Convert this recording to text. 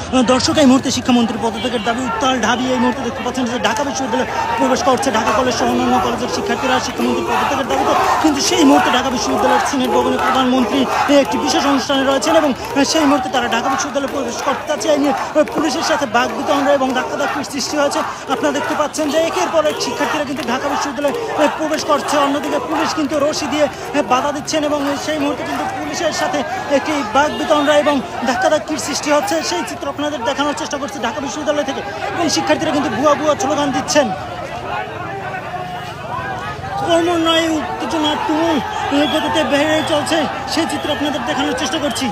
দর্শক, এই মুহূর্তে শিক্ষামন্ত্রীর পদত্যাগের দাবি উত্তাল ঢাবি। এই মুহূর্তে দেখতে পাচ্ছেন যে ঢাকা বিশ্ববিদ্যালয়ে প্রবেশ করছে ঢাকা কলেজ সহ অন্যান্য কলেজের শিক্ষার্থীরা শিক্ষামন্ত্রীর পদত্যাগের দাবিতে। কিন্তু সেই মুহূর্তে ঢাকা বিশ্ববিদ্যালয়ের সিনেট ভবনে প্রধানমন্ত্রী একটি বিশেষ অনুষ্ঠানে রয়েছেন এবং সেই মুহূর্তে তারা ঢাকা বিশ্ববিদ্যালয়ে প্রবেশ করতে চাচ্ছে। এই নিয়ে পুলিশের সাথে বাকবিতণ্ডা এবং ধাক্কাধাক্কির সৃষ্টি হয়েছে। আপনারা দেখতে পাচ্ছেন যে একের পর এক শিক্ষার্থীরা কিন্তু ঢাকা বিশ্ববিদ্যালয়ে প্রবেশ করছে, অন্যদিকে পুলিশ কিন্তু রশি দিয়ে বাধা দিচ্ছেন এবং সেই মুহূর্তে কিন্তু পুলিশের সাথে একটি বাকবিতণ্ডা এবং ধাক্কাধাক্কির সৃষ্টি হচ্ছে। সেই চিত্র আপনাদের দেখানোর চেষ্টা করছি ঢাকা বিশ্ববিদ্যালয় থেকে। এবং শিক্ষার্থীরা কিন্তু ভুয়া ভুয়া স্লোগান দিচ্ছেন। ক্রমান্বয়ে উত্তেজনা তুমুল গতিতে বেড়ে চলছে, সেই চিত্র আপনাদের দেখানোর চেষ্টা করছি।